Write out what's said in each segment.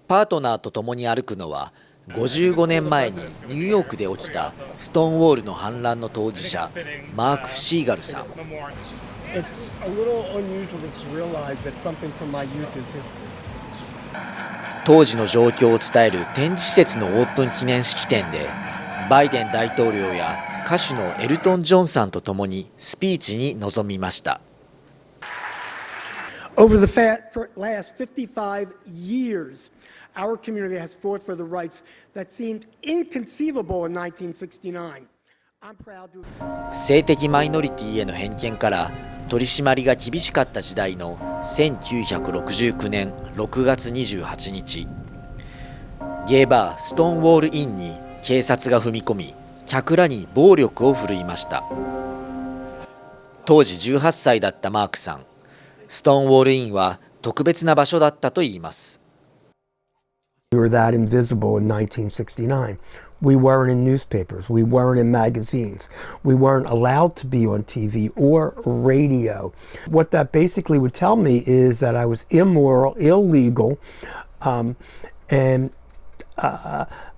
パートナーと共に歩くのは55年前にニューヨークで起きたストーンウォールの反乱の当事者マーク・シーガルさん。当時の状況を伝える展示施設のオープン記念式典でバイデン大統領や歌手のエルトン・ジョンさんと共にスピーチに臨みました。Over the last 55 years, our community has fought for the rights that seemed inconceivable in 1969. 性的マイノリティへの偏見から取り締まりが厳しかった時代の1969年6月28日、ゲイバーストーンウォールインに警察が踏み込み、客らに暴力を振るいました。当時18歳だったマークさん、ストーンウォールインは特別な場所だったといいます。We were that invisible in 1969. We weren't in newspapers. We weren't in magazines. We weren't allowed to be on TV or radio. What that basically would tell me is that I was immoral, illegal, and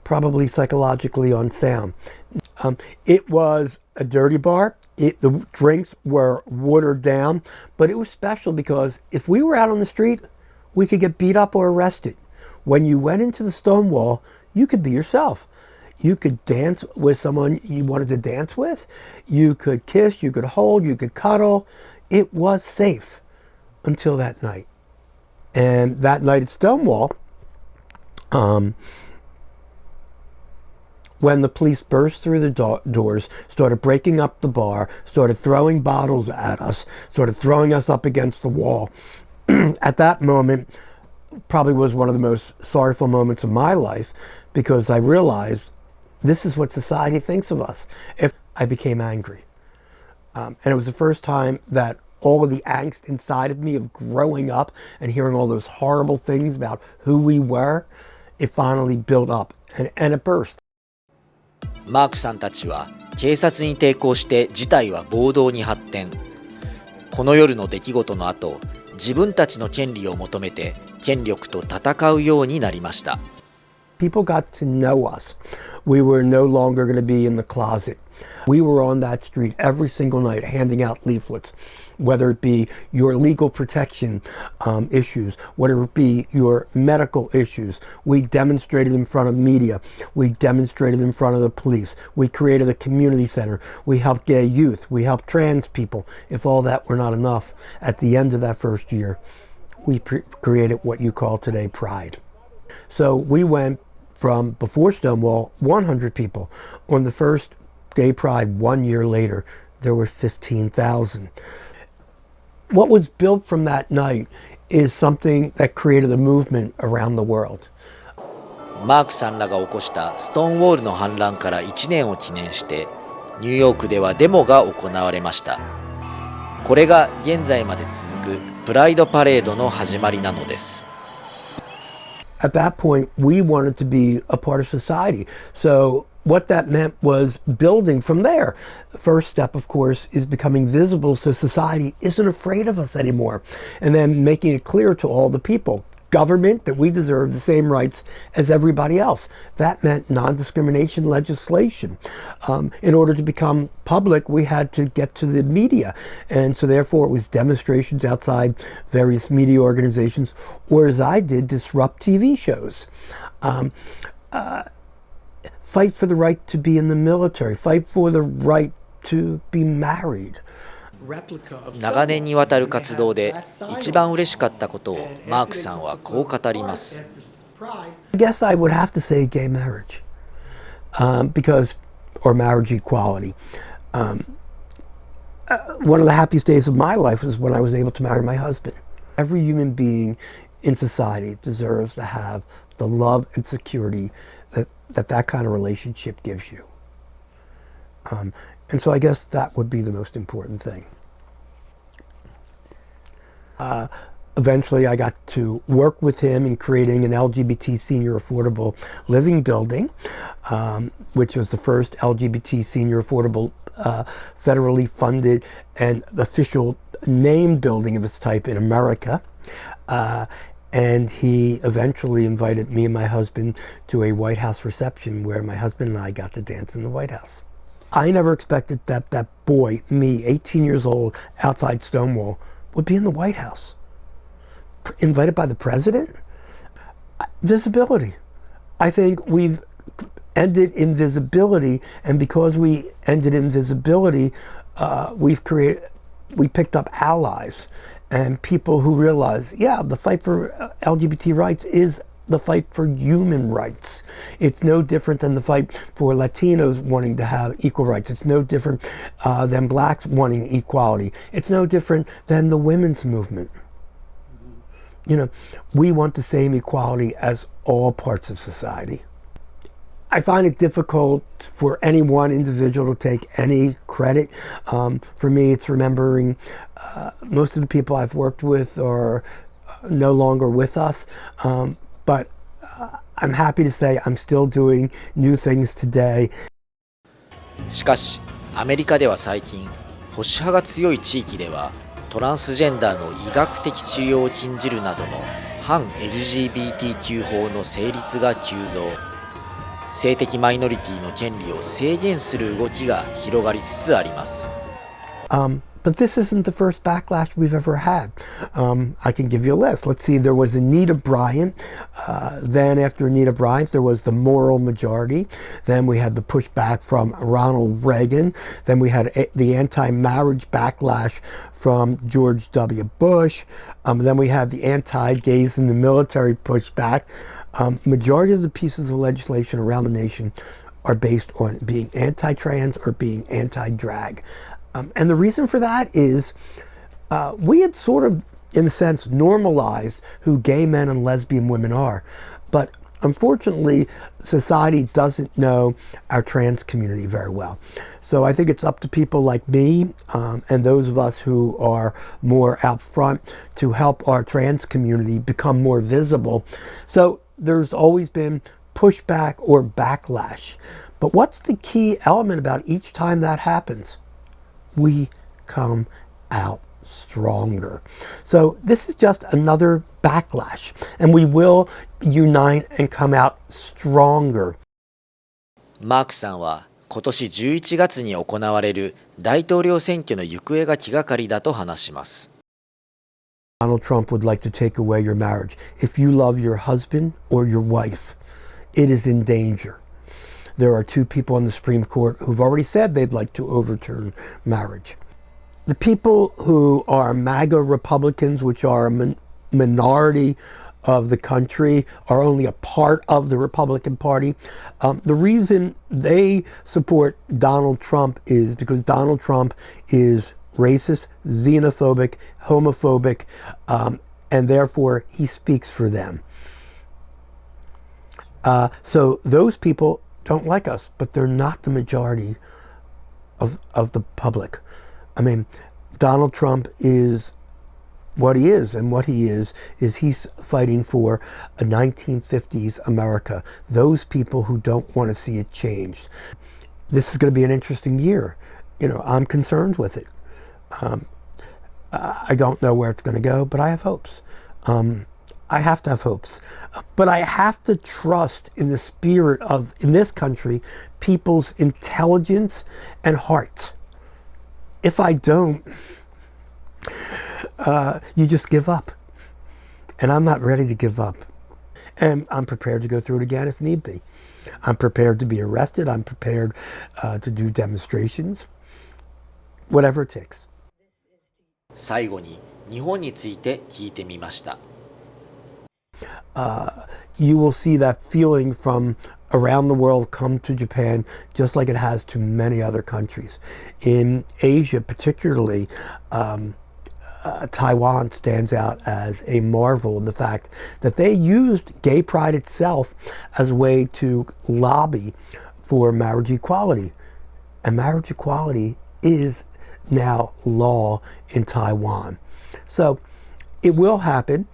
probably psychologically unsound. It was a dirty bar. The drinks were watered down, but it was special because if we were out on the street, we could get beat up or arrested. When you went into the Stonewall, you could be yourself. You could dance with someone you wanted to dance with. You could kiss, you could hold, you could cuddle. It was safe until that night. And that night at Stonewall, when the police burst through the doors, started breaking up the bar, started throwing bottles at us, started throwing us up against the wall. At that moment, probably was one of the most sorrowful moments of my life because I realized this is what society thinks of us. If I became angry. And it was the first time that all of the angst inside of me of growing up and hearing all those horrible things about who we were, it finally built up and it burst. マークさんたちは警察に抵抗して事態は暴動に発展。この夜の出来事の後、自分たちの権利を求めて権力と戦うようになりました。People got to know us. We were no longer going to be in the closet. We were on that street every single night handing out leaflets, whether it be your legal protection issues, whether it be your medical issues. We demonstrated in front of media. We demonstrated in front of the police. We created a community center. We helped gay youth. We helped trans people. If all that were not enough, at the end of that first year, we created what you call today Pride. So we went from before Stonewall, 100 people. On the first Gay Pride 1 year later, there were 15,000. What was built from that night is something that created a movement around the world. マークさんらが起こしたストーンウォールの反乱から1年を記念してニューヨークではデモが行われました。これが現在まで続くプライドパレードの始まりなのです。At that point, we wanted to be a part of society. So what that meant was building from there. The first step, of course, is becoming visible so society isn't afraid of us anymore. And then making it clear to all the people, government, that we deserve the same rights as everybody else. That meant non-discrimination legislation. In order to become public, we had to get to the media. And so therefore it was demonstrations outside various media organizations, or as I did, disrupt TV shows. Fight for the right to be in the military. Fight for the right to be married. 長年にわたる活動で一番嬉しかったことをマークさんはこう語ります。I guess I would have to say gay marriage, or marriage equality. One of the happiest days of my life was when I was able to marry my husband. Every human being in society deserves to have the love and security that kind of relationship gives you. And so I guess that would be the most important thing. Eventually I got to work with him in creating an LGBT senior affordable living building, which was the first LGBT senior affordable federally funded and official named building of its type in America. And he eventually invited me and my husband to a White House reception where my husband and I got to dance in the White House. I never expected that that boy, me, 18 years old, outside Stonewall, would be in the White House. Invited by the president? Visibility. I think we've ended invisibility, and because we ended invisibility, we picked up allies and people who realize, yeah, the fight for LGBT rights is the fight for human rights. It's no different than the fight for Latinos wanting to have equal rights. It's no different than blacks wanting equality. It's no different than the women's movement. You know, we want the same equality as all parts of society. I find it difficult for any one individual to take any credit. For me, it's remembering most of the people I've worked with are no longer with us. But I'm happy to say I'm still doing new things today. しかし、アメリカでは最近、保守派が強い地域では、トランスジェンダーの医学的治療を禁じるなどの反 LGBTQ 法の成立が急増。性的マイノリティの権利を制限する動きが広がりつつあります。But this isn't the first backlash we've ever had. I can give you a list. Let's see, there was Anita Bryant. Then after Anita Bryant, there was the moral majority. Then we had the pushback from Ronald Reagan. Then we had the anti-marriage backlash from George W. Bush. Then we had the anti-gays in the military pushback. Majority of the pieces of legislation around the nation are based on being anti-trans or being anti-drag. And the reason for that is we had sort of, in a sense, normalized who gay men and lesbian women are. But unfortunately, society doesn't know our trans community very well. So I think it's up to people like me and those of us who are more out front to help our trans community become more visible. So there's always been pushback or backlash. But what's the key element about each time that happens? We come out stronger. So this is just another backlash, and we will unite and come out stronger. マークさんは今年11月に行われる大統領選挙の行方が気がかりだと話します。Donald Trump would like to take away your marriage. If you love your husband or your wife, it is in danger. There are two people on the Supreme Court who've already said they'd like to overturn marriage. The people who are MAGA Republicans, which are a minority of the country, are only a part of the Republican Party. The reason they support Donald Trump is because Donald Trump is racist, xenophobic, homophobic, and therefore he speaks for them. So those people don't like us, but they're not the majority of the public. I mean, Donald Trump is what he is, and what he is he's fighting for a 1950s America. Those people who don't want to see it changed. This is going to be an interesting year. You know, I'm concerned with it. I don't know where it's going to go, but I have hopes. I have to have hopes. But I have to trust in the spirit of, in this country, people's intelligence and heart. If I don't, you just give up. And I'm not ready to give up. And I'm prepared to go through it again if need be. I'm prepared to be arrested. I'm prepared to do demonstrations. Whatever it takes. 最後に日本について聞いてみました。You will see that feeling from around the world come to Japan, just like it has to many other countries. In Asia, particularly, Taiwan stands out as a marvel in the fact that they used gay pride itself as a way to lobby for marriage equality. And marriage equality is now law in Taiwan. So it will happen.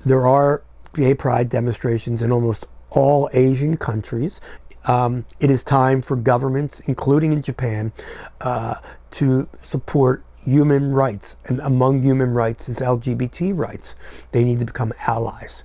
There are gay pride demonstrations in almost all Asian countries. It is time for governments, including in Japan, to support human rights, and among human rights is LGBT rights. They need to become allies.